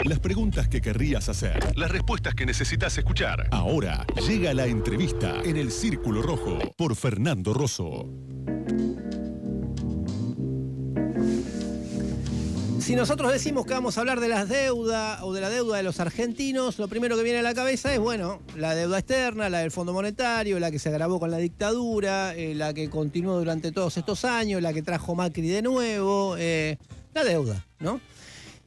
Las preguntas que querrías hacer, las respuestas que necesitas escuchar. Ahora llega la entrevista en el Círculo Rojo por Fernando Rosso. Si nosotros decimos que vamos a hablar de las deudas o de la deuda de los argentinos, lo primero que viene a la cabeza es, bueno, la deuda externa, la del Fondo Monetario, la que se agravó con la dictadura, la que continuó durante todos estos años, la que trajo Macri de nuevo, la deuda, ¿no?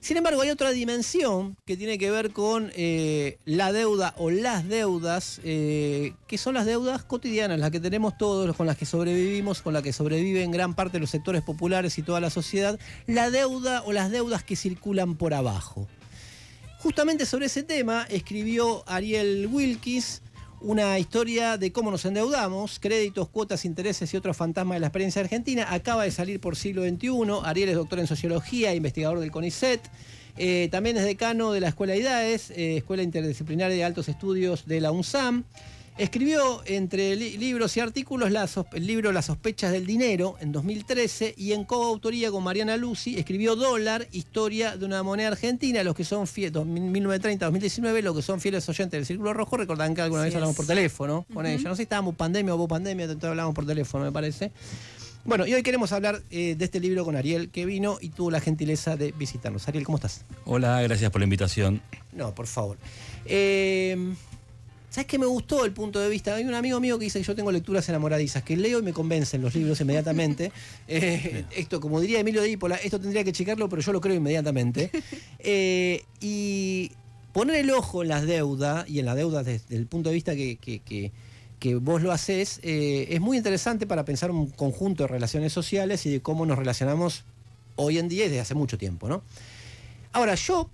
Sin embargo, hay otra dimensión que tiene que ver con la deuda o las deudas, que son las deudas cotidianas, las que tenemos todos, con las que sobrevivimos, con las que sobreviven gran parte de los sectores populares y toda la sociedad, la deuda o las deudas que circulan por abajo. Justamente sobre ese tema escribió Ariel Wilkis una historia de cómo nos endeudamos, créditos, cuotas, intereses y otros fantasmas de la experiencia argentina. Acaba de salir por Siglo XXI. Ariel es doctor en sociología, investigador del CONICET. También es decano de la Escuela IDAES, Escuela Interdisciplinaria de Altos Estudios de la UNSAM. Escribió entre libros y artículos el libro Las sospechas del dinero en 2013 y en coautoría con Mariana Lucy escribió Dólar, historia de una moneda argentina. Los que son fieles, 1930-2019, los que son fieles oyentes del Círculo Rojo recordarán que alguna vez hablamos por teléfono con ella. No sé si estábamos pandemia o vos pandemia, entonces hablamos por teléfono, me parece. Bueno, y hoy queremos hablar de este libro con Ariel, que vino y tuvo la gentileza de visitarnos. Ariel, ¿cómo estás? Hola, gracias por la invitación. No, por favor. ¿Sabes qué me gustó el punto de vista? Hay un amigo mío que dice que yo tengo lecturas enamoradizas, que leo y me convencen los libros inmediatamente. Esto, como diría Emilio Dípola, esto tendría que checarlo, pero yo lo creo inmediatamente. Y poner el ojo en las deudas, y en la deuda desde el punto de vista que vos lo hacés, es muy interesante para pensar un conjunto de relaciones sociales y de cómo nos relacionamos hoy en día y desde hace mucho tiempo, ¿no? Ahora, yo,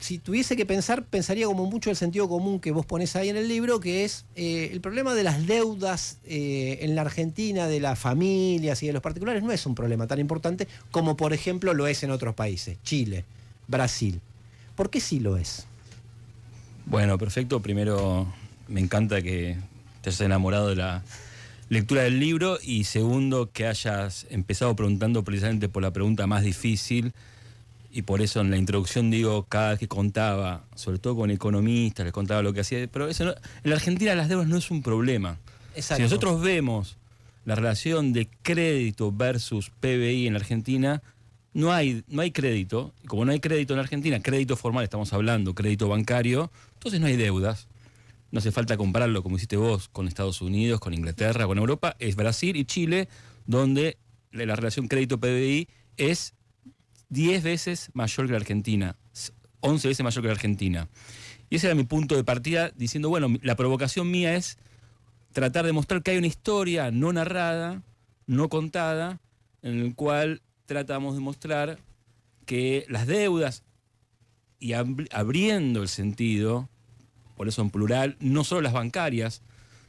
si tuviese que pensar, pensaría como mucho el sentido común que vos ponés ahí en el libro, que es el problema de las deudas en la Argentina, de las familias y de los particulares, no es un problema tan importante como, por ejemplo, lo es en otros países, Chile, Brasil. ¿Por qué sí lo es? Bueno, perfecto. Primero, me encanta que te hayas enamorado de la lectura del libro y segundo, que hayas empezado preguntando precisamente por la pregunta más difícil. Y por eso en la introducción digo, cada vez que contaba, sobre todo con economistas, les contaba lo que hacía, pero eso no, en la Argentina las deudas no es un problema. Exacto. Si nosotros vemos la relación de crédito versus PBI en la Argentina, no hay crédito. Y como no hay crédito en la Argentina, crédito formal estamos hablando, crédito bancario, entonces no hay deudas. No hace falta compararlo, como hiciste vos, con Estados Unidos, con Inglaterra, con Europa. Es Brasil y Chile, donde la relación crédito-PBI es 10 veces mayor que la Argentina, 11 veces mayor que la Argentina. Y ese era mi punto de partida, diciendo, bueno, la provocación mía es tratar de mostrar que hay una historia no narrada, no contada, en el cual tratamos de mostrar que las deudas, y abriendo el sentido, por eso en plural, no solo las bancarias,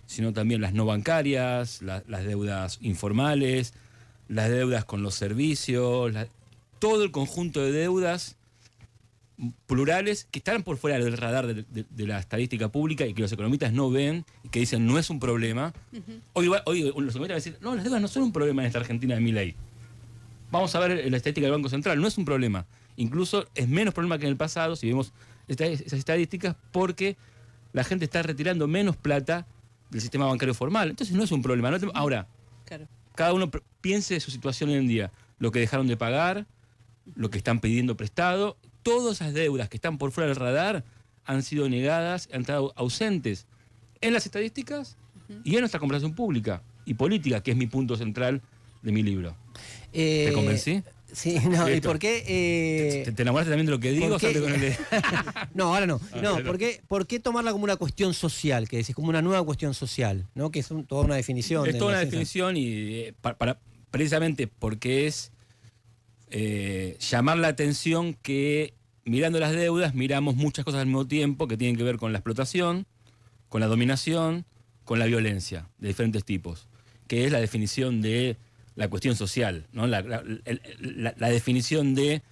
sino también las no bancarias, las deudas informales, las deudas con los servicios, todo el conjunto de deudas plurales que están por fuera del radar de la estadística pública y que los economistas no ven y que dicen no es un problema. Hoy los economistas van a decir, no, las deudas no son un problema en esta Argentina de Milei. Vamos a ver la estadística del Banco Central, no es un problema. Incluso es menos problema que en el pasado, si vemos esas estadísticas, porque la gente está retirando menos plata del sistema bancario formal. Entonces no es un problema. Ahora, claro, cada uno piense de su situación hoy en día, lo que dejaron de pagar, lo que están pidiendo prestado, todas esas deudas que están por fuera del radar han sido negadas, han estado ausentes en las estadísticas y en nuestra conversación pública y política, que es mi punto central de mi libro. ¿Te convencí? Sí, no, ¿y por qué? ¿Te enamoraste también de lo que digo? No, ahora no. No, ¿por qué tomarla como una cuestión social, que decís, como una nueva cuestión social, ¿no? Que es toda una definición. Es toda una definición y precisamente porque es llamar la atención que mirando las deudas miramos muchas cosas al mismo tiempo que tienen que ver con la explotación, con la dominación, con la violencia de diferentes tipos, que es la definición de la cuestión social, ¿no? La definición de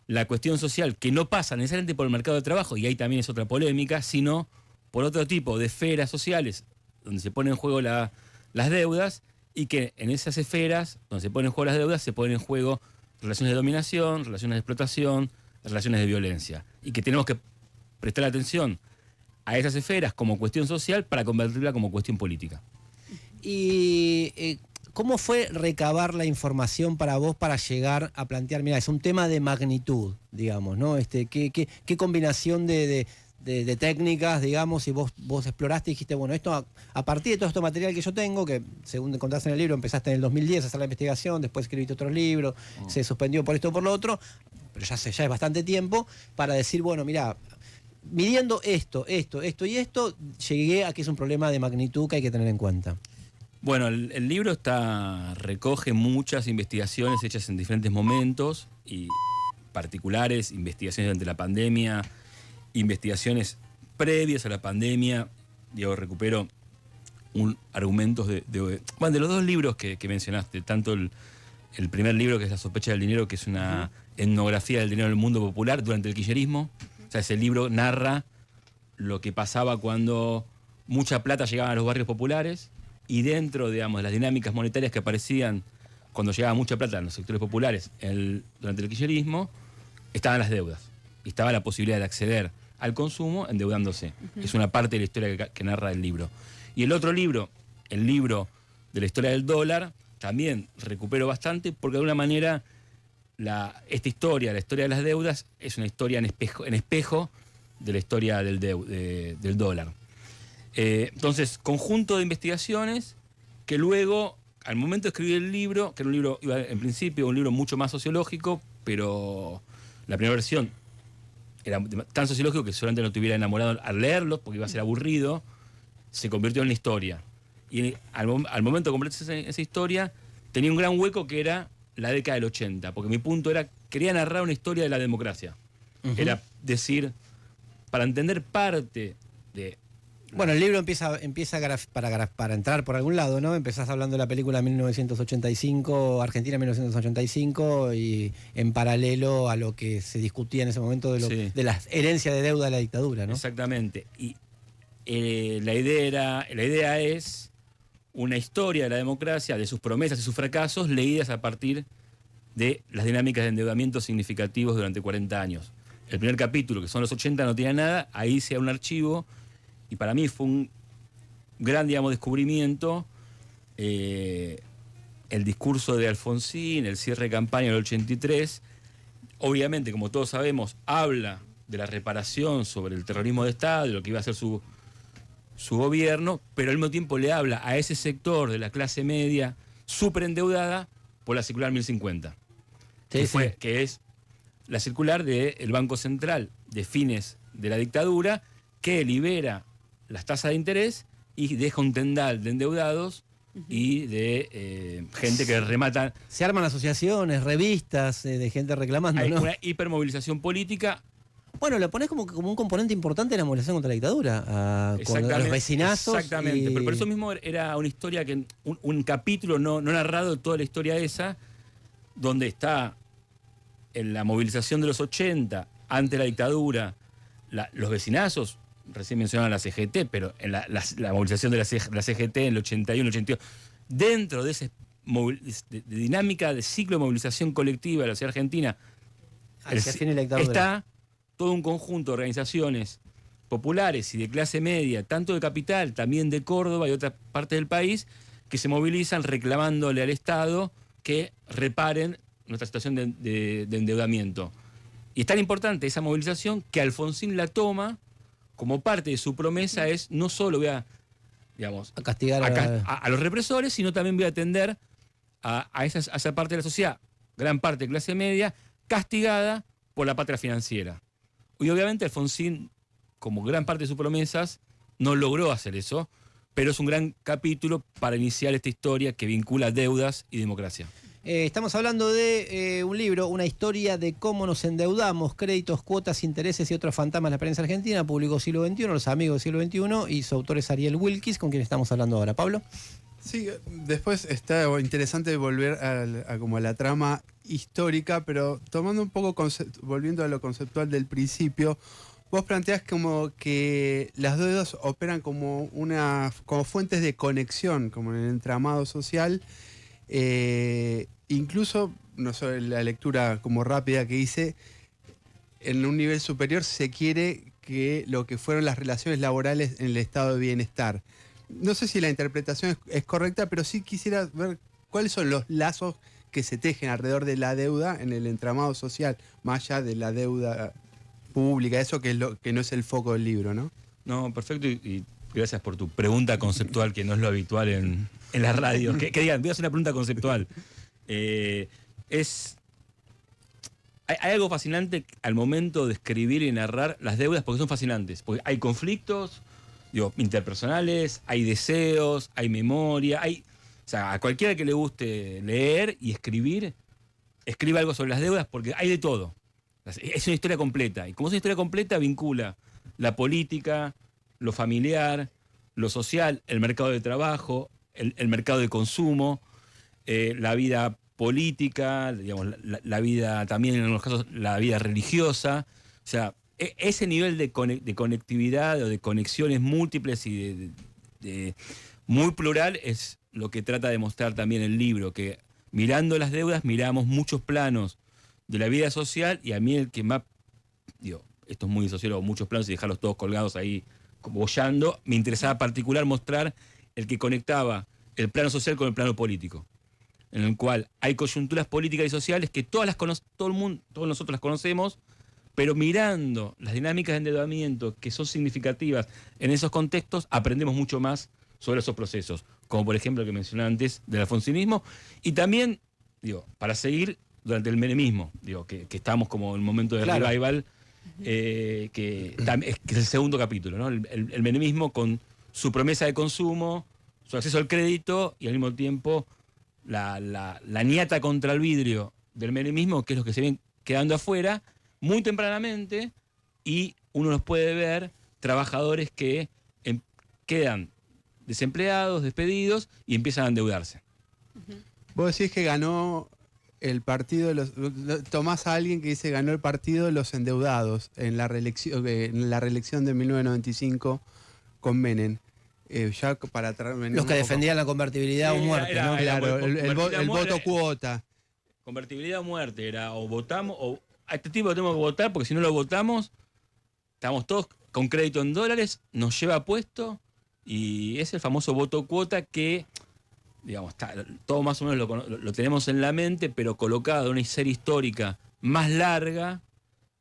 la cuestión social que no pasa necesariamente por el mercado de trabajo, y ahí también es otra polémica, sino por otro tipo de esferas sociales donde se ponen en juego las deudas, y que en esas esferas donde se ponen en juego las deudas se ponen en juego relaciones de dominación, relaciones de explotación, relaciones de violencia y que tenemos que prestar atención a esas esferas como cuestión social para convertirla como cuestión política. Y ¿cómo fue recabar la información para vos para llegar a plantear, mira, es un tema de magnitud, digamos, ¿no? ¿Qué combinación de técnicas, digamos, y vos exploraste y dijiste, bueno, esto a partir de todo este material que yo tengo, que según contaste en el libro, empezaste en el 2010 a hacer la investigación, después escribiste otros libros, se suspendió por esto o por lo otro, pero ya es bastante tiempo, para decir, bueno, mira, midiendo esto y esto, llegué a que es un problema de magnitud que hay que tener en cuenta. Bueno, el libro recoge muchas investigaciones hechas en diferentes momentos y particulares, investigaciones durante la pandemia, investigaciones previas a la pandemia. Yo recupero argumentos de los dos libros que mencionaste, tanto el primer libro, que es La sospecha del dinero, que es una etnografía del dinero en el mundo popular durante el kirchnerismo. O sea, ese libro narra lo que pasaba cuando mucha plata llegaba a los barrios populares y dentro, digamos, de las dinámicas monetarias que aparecían cuando llegaba mucha plata en los sectores populares durante el kirchnerismo, estaban las deudas y estaba la posibilidad de acceder al consumo endeudándose. Es una parte de la historia que narra el libro. Y el otro libro, el libro de la historia del dólar, también recupero bastante porque de alguna manera esta historia, la historia de las deudas, es una historia en espejo de la historia del dólar. Entonces, conjunto de investigaciones que luego, al momento de escribir el libro, que era un libro, en principio, un libro mucho más sociológico, pero la primera versión era tan sociológico que seguramente no te hubiera enamorado al leerlo, porque iba a ser aburrido, se convirtió en la historia. Y al momento de completarse esa historia, tenía un gran hueco que era la década del 80, porque mi punto era, quería narrar una historia de la democracia. Era decir, para entender parte de... Bueno, el libro empieza para entrar por algún lado, ¿no? Empezás hablando de la película 1985, Argentina 1985, y en paralelo a lo que se discutía en ese momento de la herencia de deuda de la dictadura, ¿no? Exactamente. Y la idea es una historia de la democracia, de sus promesas y sus fracasos, leídas a partir de las dinámicas de endeudamiento significativos durante 40 años. El primer capítulo, que son los 80, no tiene nada, ahí se da un archivo. Y para mí fue un gran, digamos, descubrimiento el discurso de Alfonsín, el cierre de campaña del 83. Obviamente, como todos sabemos, habla de la reparación sobre el terrorismo de Estado, de lo que iba a ser su gobierno, pero al mismo tiempo le habla a ese sector de la clase media súper endeudada por la circular 1050, que es la circular del Banco Central de fines de la dictadura, que libera las tasas de interés y deja un tendal de endeudados y de gente que remata. Se arman asociaciones, revistas de gente reclamando, Hay, ¿no? una hipermovilización política. Bueno, lo pones como un componente importante de la movilización contra la dictadura, con los vecinazos. Exactamente, pero por eso mismo era una historia, un capítulo no narrado de toda la historia esa, donde está en la movilización de los 80, ante la dictadura, los vecinazos. Recién mencionaban la CGT, pero en la movilización de la CGT en el 81, 82, dentro de esa dinámica de ciclo de movilización colectiva de la sociedad argentina, está todo un conjunto de organizaciones populares y de clase media, tanto de capital, también de Córdoba y otras partes del país, que se movilizan reclamándole al Estado que reparen nuestra situación de endeudamiento. Y es tan importante esa movilización que Alfonsín la toma como parte de su promesa, es no solo voy a castigar a los represores, sino también voy a atender a esa parte de la sociedad, gran parte de clase media, castigada por la patria financiera. Y obviamente Alfonsín, como gran parte de sus promesas, no logró hacer eso, pero es un gran capítulo para iniciar esta historia que vincula deudas y democracia. Estamos hablando de un libro, una historia de cómo nos endeudamos, créditos, cuotas, intereses y otros fantasmas de la prensa argentina, publicó Siglo XXI, Los Amigos del Siglo XXI, y su autor es Ariel Wilkis, con quien estamos hablando ahora. ¿Pablo? Sí, después está interesante volver a la trama histórica, pero tomando un poco, volviendo a lo conceptual del principio, vos planteás como que las deudas operan como fuentes de conexión, como en el entramado social. Incluso, no sé, la lectura como rápida que hice, en un nivel superior se quiere que lo que fueron las relaciones laborales en el estado de bienestar. No sé si la interpretación es correcta, pero sí quisiera ver cuáles son los lazos que se tejen alrededor de la deuda en el entramado social, más allá de la deuda pública, eso que no es el foco del libro, ¿no? No, perfecto, y gracias por tu pregunta conceptual, que no es lo habitual en la radio. Que digan, voy a hacer una pregunta conceptual. Hay algo fascinante al momento de escribir y narrar las deudas, porque son fascinantes. Porque hay conflictos, interpersonales, hay deseos, hay memoria, o sea, a cualquiera que le guste leer y escribir, escriba algo sobre las deudas, porque hay de todo. Es una historia completa. Y como es una historia completa, vincula la política, lo familiar, lo social, el mercado de trabajo, el mercado de consumo, la vida política, digamos, la vida también, en algunos casos, la vida religiosa. O sea, ese nivel de conectividad o de conexiones múltiples y de muy plural es lo que trata de mostrar también el libro, que mirando las deudas miramos muchos planos de la vida social, y a mí el que más, esto es muy sociólogo, muchos planos y dejarlos todos colgados ahí boyando, me interesaba en particular mostrar el que conectaba el plano social con el plano político, en el cual hay coyunturas políticas y sociales que todos nosotros las conocemos, pero mirando las dinámicas de endeudamiento que son significativas en esos contextos, aprendemos mucho más sobre esos procesos, como por ejemplo el que mencioné antes del alfonsinismo, y también, para seguir, durante el menemismo, que estamos como en un momento de revival, que es el segundo capítulo, ¿no? El menemismo con su promesa de consumo, su acceso al crédito y al mismo tiempo la niata contra el vidrio del menemismo, que es lo que se ven quedando afuera muy tempranamente, y uno los puede ver trabajadores que quedan desempleados, despedidos y empiezan a endeudarse. Vos decís que ganó el partido de los... Tomás a alguien que dice ganó el partido de los endeudados en la reelección de 1995 con Menem. Ya para los que defendían la convertibilidad o muerte, ¿no? Claro, el voto cuota. Convertibilidad o muerte, era o votamos, o a este tipo tenemos que votar, porque si no lo votamos, estamos todos con crédito en dólares, nos lleva puesto, y es el famoso voto cuota que, digamos, todo más o menos lo tenemos en la mente, pero colocado en una serie histórica más larga,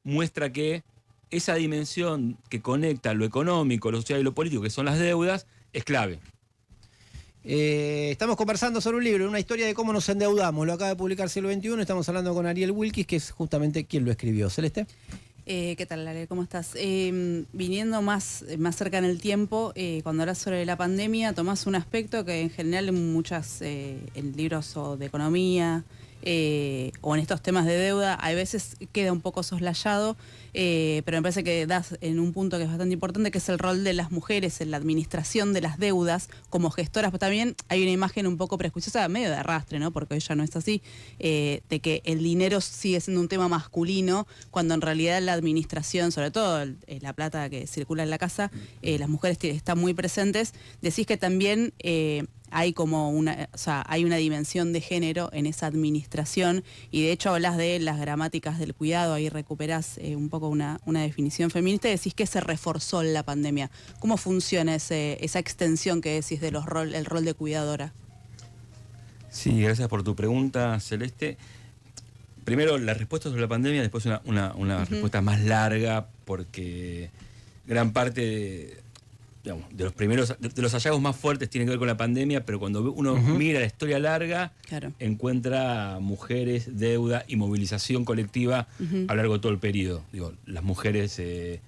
muestra que esa dimensión que conecta lo económico, lo social y lo político, que son las deudas, es clave. Estamos conversando sobre un libro, una historia de cómo nos endeudamos. Lo acaba de publicar Siglo XXI. Estamos hablando con Ariel Wilkis, que es justamente quien lo escribió. ¿Celeste? ¿Qué tal, Ariel? ¿Cómo estás? Viniendo más cerca en el tiempo, cuando hablas sobre la pandemia, tomás un aspecto que en general en libros o de economía o en estos temas de deuda, a veces queda un poco soslayado, pero me parece que das en un punto que es bastante importante, que es el rol de las mujeres en la administración de las deudas como gestoras. Pero también hay una imagen un poco prejuiciosa, medio de arrastre, ¿no? Porque hoy ya no es así, de que el dinero sigue siendo un tema masculino, cuando en realidad la administración, sobre todo la plata que circula en la casa, las mujeres están muy presentes. Decís que también hay hay una dimensión de género en esa administración, y de hecho hablas de las gramáticas del cuidado, ahí recuperás un poco una definición feminista, y decís que se reforzó en la pandemia. ¿Cómo funciona esa extensión que decís del rol de cuidadora? Sí, gracias por tu pregunta, Celeste. Primero, la respuesta sobre la pandemia, después una respuesta más larga, porque gran parte de los hallazgos más fuertes tienen que ver con la pandemia, pero cuando uno mira la historia larga, claro, encuentra mujeres, deuda y movilización colectiva a lo largo de todo el periodo. Las mujeres, el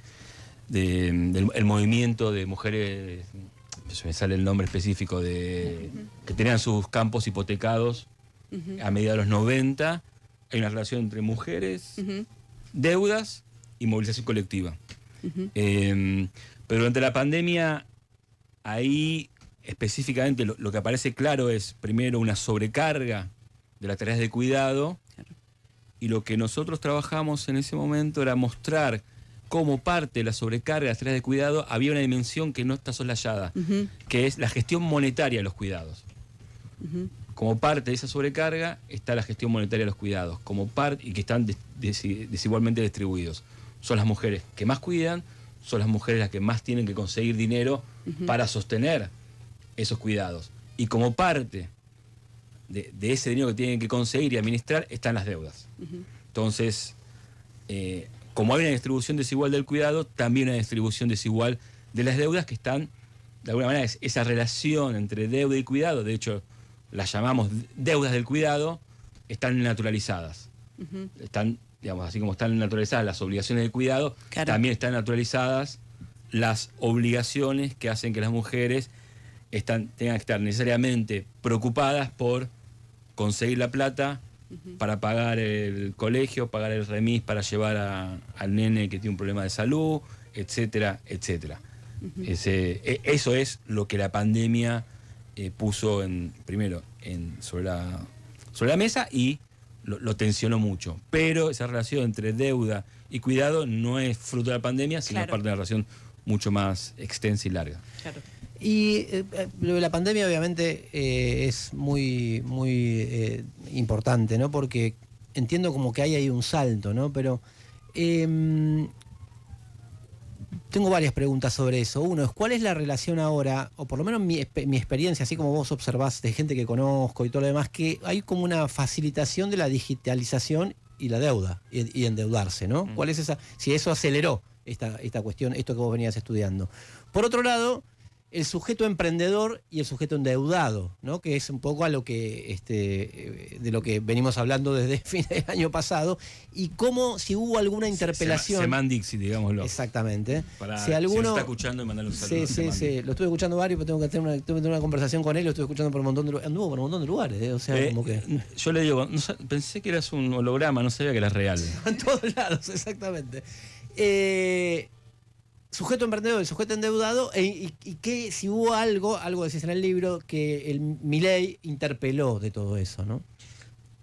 movimiento de mujeres, se me sale el nombre específico, que tenían sus campos hipotecados a mediados de los 90, hay una relación entre mujeres, deudas y movilización colectiva. Pero durante la pandemia, ahí específicamente lo que aparece claro es, primero, una sobrecarga de las tareas de cuidado, claro, y lo que nosotros trabajamos en ese momento era mostrar cómo parte de la sobrecarga de las tareas de cuidado había una dimensión que no está soslayada, que es la gestión monetaria de los cuidados. Como parte de esa sobrecarga está la gestión monetaria de los cuidados, como parte, y que están desigualmente distribuidos. son las mujeres que más cuidan, son las mujeres las que más tienen que conseguir dinero para sostener esos cuidados. Y como parte de ese dinero que tienen que conseguir y administrar están las deudas. Entonces, como hay una distribución desigual del cuidado, también una distribución desigual de las deudas que están, de alguna manera, esa relación entre deuda y cuidado, de hecho, las llamamos deudas del cuidado, están naturalizadas. Están, digamos, así como están naturalizadas las obligaciones del cuidado, también están naturalizadas las obligaciones que hacen que las mujeres tengan que estar necesariamente preocupadas por conseguir la plata para pagar el colegio, pagar el remis para llevar al nene que tiene un problema de salud, etcétera, etcétera. Eso es lo que la pandemia puso primero sobre la mesa y lo tensionó mucho. Pero esa relación entre deuda y cuidado no es fruto de la pandemia, sino parte de una relación mucho más extensa y larga. Claro. Y lo de la pandemia obviamente es muy importante, ¿no? Porque entiendo como que hay ahí un salto, ¿no? Pero tengo varias preguntas sobre eso. Uno es, ¿cuál es la relación ahora, o por lo menos mi experiencia, así como vos observás de gente que conozco y todo lo demás, que hay como una facilitación de la digitalización y la deuda, y endeudarse, ¿no? ¿Cuál es esa? Si eso aceleró esta cuestión, esto que vos venías estudiando. Por otro lado, el sujeto emprendedor y el sujeto endeudado, ¿no? Que es un poco a lo que de lo que venimos hablando desde fin del año pasado, y cómo, si hubo alguna interpelación. Semandixi, digámoslo. Exactamente. Si alguno está escuchando y mandarle un saludo. Sí. Lo estuve escuchando varios, pero tengo que tener una conversación con él, lo estuve escuchando por un montón de lugares. Anduvo por un montón de lugares, o sea, como que. Yo le digo, pensé que eras un holograma, no sabía que eras real. En todos lados, exactamente. Sujeto emprendedor y sujeto endeudado, y que si hubo algo decís en el libro, que el Milei interpeló de todo eso, ¿no?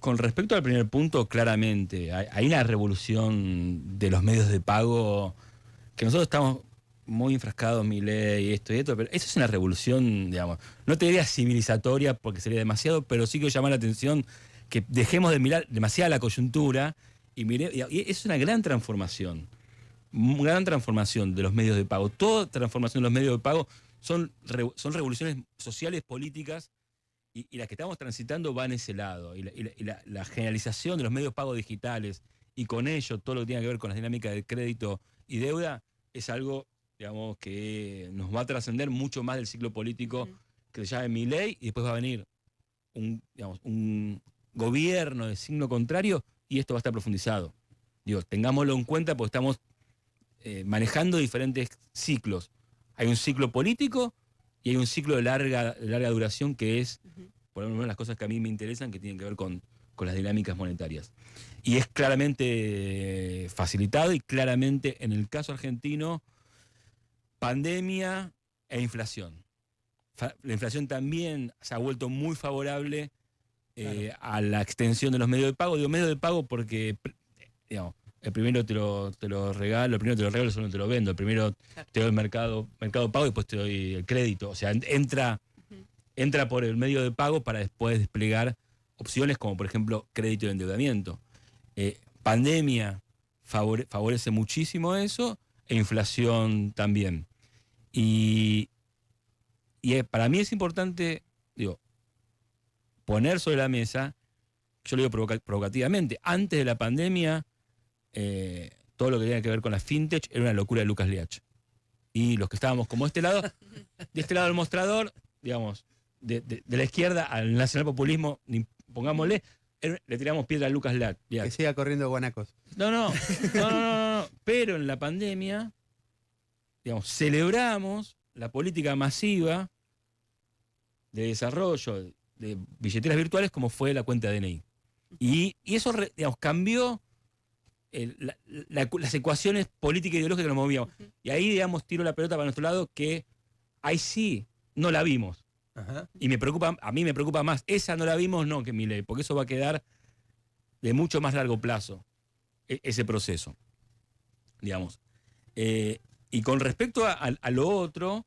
Con respecto al primer punto, claramente, hay una revolución de los medios de pago que nosotros estamos muy enfrascados, Milei, esto y esto, pero eso es una revolución, digamos, no te diría civilizatoria porque sería demasiado, pero sí que llama la atención que dejemos de mirar demasiado la coyuntura y es una gran transformación. Una gran transformación de los medios de pago. Toda transformación de los medios de pago son revoluciones sociales, políticas, y las que estamos transitando van en ese lado. Y la generalización de los medios de pago digitales, y con ello todo lo que tiene que ver con las dinámicas de crédito y deuda, es algo, digamos, que nos va a trascender mucho más del ciclo político que se llama Milei, y después va a venir un gobierno de signo contrario, y esto va a estar profundizado. Digo, tengámoslo en cuenta porque estamos manejando diferentes ciclos. Hay un ciclo político y hay un ciclo de larga duración que es, por lo menos, las cosas que a mí me interesan, que tienen que ver con las dinámicas monetarias. Y es claramente facilitado, y claramente en el caso argentino, pandemia e inflación. La inflación también se ha vuelto muy favorable a la extensión de los medios de pago. Digo medios de pago porque, digamos, el primero te lo regalo, el segundo te lo vendo, el primero te doy el mercado pago y después te doy el crédito. O sea, entra por el medio de pago para después desplegar opciones como, por ejemplo, crédito de endeudamiento. Pandemia favorece muchísimo eso, e inflación también. Y para mí es importante, poner sobre la mesa, yo lo digo provocativamente, antes de la pandemia, todo lo que tenía que ver con la fintech era una locura de Lucas Liach. Y los que estábamos como de este lado del mostrador, digamos, de la izquierda al nacionalpopulismo, pongámosle, le tiramos piedra a Lucas Liach. Que siga corriendo guanacos. No. Pero en la pandemia, digamos, celebramos la política masiva de desarrollo de billeteras virtuales como fue la cuenta DNI. Y eso, digamos, cambió las ecuaciones políticas e ideológicas que nos movíamos. Y ahí, digamos, tiro la pelota para nuestro lado, que ahí sí no la vimos. Y a mí me preocupa más. Esa no la vimos, no, que Milei, porque eso va a quedar de mucho más largo plazo, ese proceso, digamos. Y con respecto a lo otro,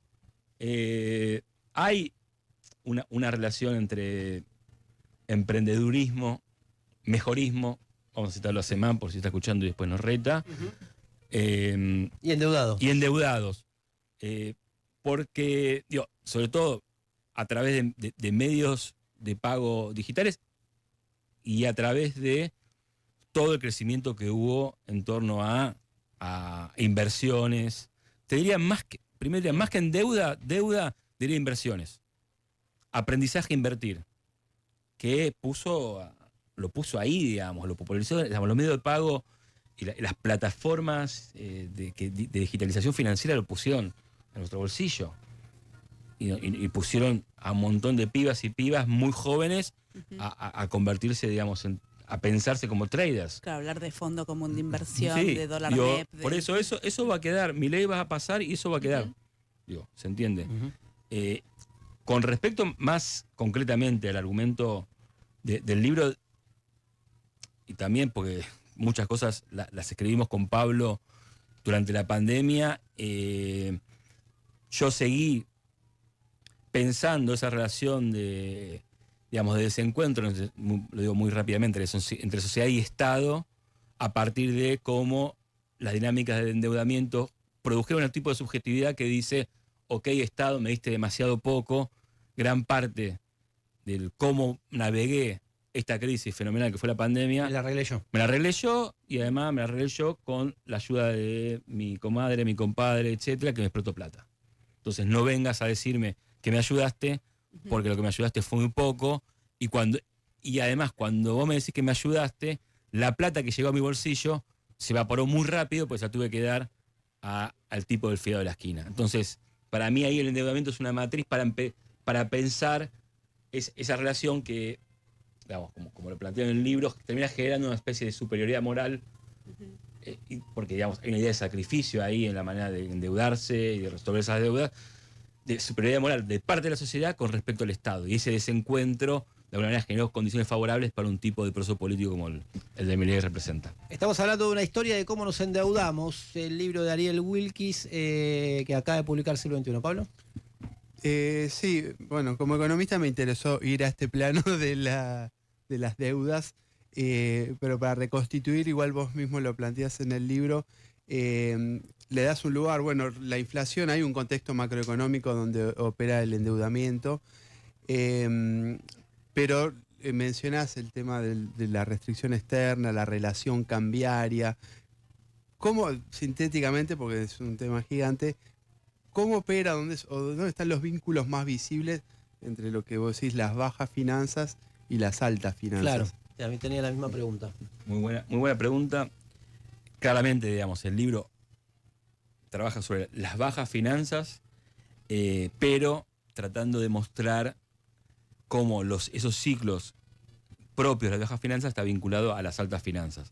hay una relación entre emprendedurismo, mejorismo, vamos a citarlo a Semán por si está escuchando y después nos reta, Y endeudados. Y endeudados. Porque, sobre todo a través de medios de pago digitales y a través de todo el crecimiento que hubo en torno a inversiones. Te diría más que en deuda, diría inversiones. Aprendizaje a invertir. Que lo puso ahí, digamos, lo popularizó, digamos, los medios de pago y las plataformas de digitalización financiera lo pusieron en nuestro bolsillo. Y pusieron a un montón de pibas y pibas muy jóvenes a convertirse, digamos, a pensarse como traders. Claro, hablar de fondo común de inversión, Sí, de dólar MEP. Por eso va a quedar, mi ley va a pasar y eso va a quedar. ¿Se entiende? Con respecto más concretamente al argumento del libro, y también porque muchas cosas las escribimos con Pablo durante la pandemia, yo seguí pensando esa relación de desencuentro, lo digo muy rápidamente, entre sociedad y Estado, a partir de cómo las dinámicas de endeudamiento produjeron un tipo de subjetividad que dice, ok, Estado, me diste demasiado poco, gran parte del cómo navegué esta crisis fenomenal que fue la pandemia. Me la arreglé yo. Me la arreglé yo y además me la arreglé yo con la ayuda de mi comadre, mi compadre, etcétera, que me explotó plata. Entonces no vengas a decirme que me ayudaste, porque lo que me ayudaste fue muy poco, y además cuando vos me decís que me ayudaste, la plata que llegó a mi bolsillo se evaporó muy rápido, pues la tuve que dar al tipo del fiado de la esquina. Entonces, para mí ahí el endeudamiento es una matriz para pensar esa relación que, digamos, como lo planteo en el libro, termina generando una especie de superioridad moral, porque, digamos, hay una idea de sacrificio ahí en la manera de endeudarse y de resolver esas deudas, de superioridad moral de parte de la sociedad con respecto al Estado. Y ese desencuentro, de alguna manera, generó condiciones favorables para un tipo de proceso político como el de Milei representa. Estamos hablando de una historia de cómo nos endeudamos, el libro de Ariel Wilkis, que acaba de publicar Siglo XXI. ¿Pablo? Sí, bueno, como economista me interesó ir a este plano de las deudas, pero para reconstituir, igual vos mismo lo planteás en el libro, le das un lugar, bueno, la inflación, hay un contexto macroeconómico donde opera el endeudamiento, pero mencionás el tema de la restricción externa, la relación cambiaria. ¿Cómo, sintéticamente, porque es un tema gigante, cómo opera, dónde están los vínculos más visibles entre lo que vos decís, las bajas finanzas y las altas finanzas? Claro, a mí tenía la misma pregunta. Muy buena pregunta. Claramente, digamos, el libro trabaja sobre las bajas finanzas, pero tratando de mostrar cómo esos ciclos propios de las bajas finanzas está vinculado a las altas finanzas.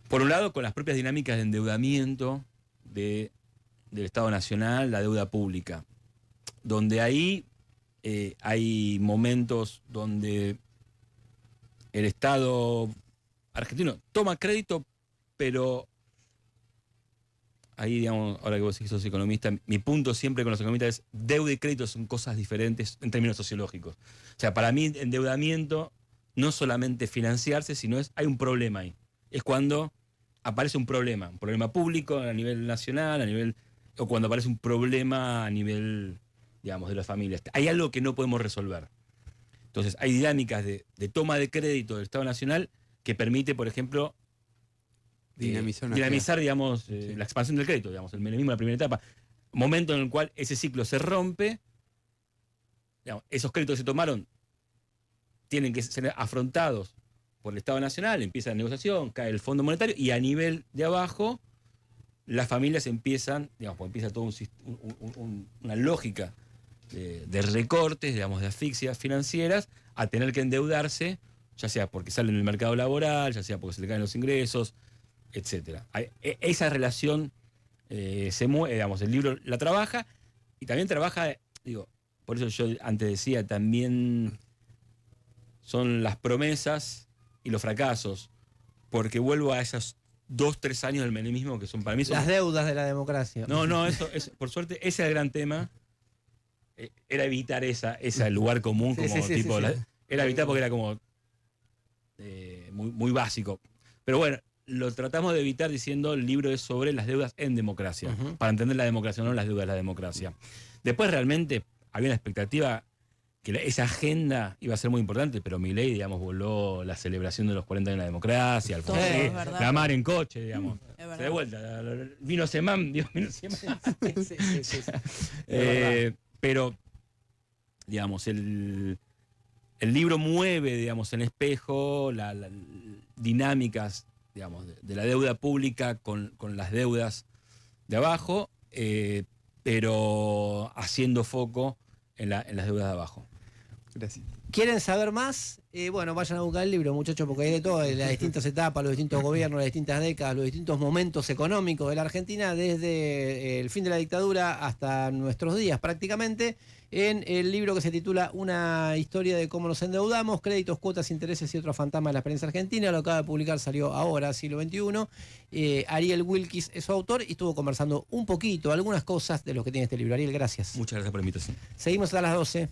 Por un lado, con las propias dinámicas de endeudamiento del Estado Nacional, la deuda pública, donde ahí hay momentos donde el Estado argentino toma crédito, pero ahí, digamos, ahora que vos decís que sos economista, mi punto siempre con los economistas es deuda y crédito son cosas diferentes en términos sociológicos. O sea, para mí endeudamiento no solamente financiarse, sino hay un problema ahí. Es cuando aparece un problema público a nivel nacional, o cuando aparece un problema a nivel, digamos, de las familias. Hay algo que no podemos resolver. Entonces, hay dinámicas de toma de crédito del Estado Nacional que permite, por ejemplo, dinamizar, digamos, sí, la expansión del crédito, digamos, el menemismo de la primera etapa. Momento en el cual ese ciclo se rompe, digamos, esos créditos que se tomaron tienen que ser afrontados por el Estado Nacional, empieza la negociación, cae el Fondo Monetario, y a nivel de abajo, las familias empiezan, digamos, porque empieza toda una lógica de recortes, digamos, de asfixias financieras, a tener que endeudarse, ya sea porque salen del mercado laboral, ya sea porque se le caen los ingresos, etcétera. Esa relación se mueve, digamos, el libro la trabaja, y también trabaja, digo, por eso yo antes decía, también son las promesas y los fracasos, porque vuelvo a esos 2-3 años del menemismo que son para mí... Las deudas de la democracia. No, eso por suerte, ese es el gran tema. Era evitar ese lugar común, como tipo... Era evitar porque era como muy básico. Pero bueno, lo tratamos de evitar diciendo el libro es sobre las deudas en democracia, para entender la democracia, no las deudas de la democracia. Después realmente había una expectativa que esa agenda iba a ser muy importante, pero Milei, digamos, voló la celebración de los 40 años de la democracia, Alfonsín, es verdad. la mar en coche, digamos. Es verdad. De vuelta, vino Semán, digo, vino Semán. Sí. Pero, digamos, el libro mueve, digamos, en espejo las dinámicas, digamos, de la deuda pública con las deudas de abajo, pero haciendo foco en las deudas de abajo. Gracias. ¿Quieren saber más? Bueno, vayan a buscar el libro, muchachos, porque hay de todo, de las distintas etapas, los distintos gobiernos, las distintas décadas, los distintos momentos económicos de la Argentina, desde el fin de la dictadura hasta nuestros días prácticamente, en el libro que se titula Una historia de cómo nos endeudamos, créditos, cuotas, intereses y otros fantasmas de la experiencia argentina. Lo acaba de publicar, salió ahora, siglo XXI. Ariel Wilkis es su autor y estuvo conversando un poquito, algunas cosas de lo que tiene este libro. Ariel, gracias. Muchas gracias por la invitación. Seguimos a las 12.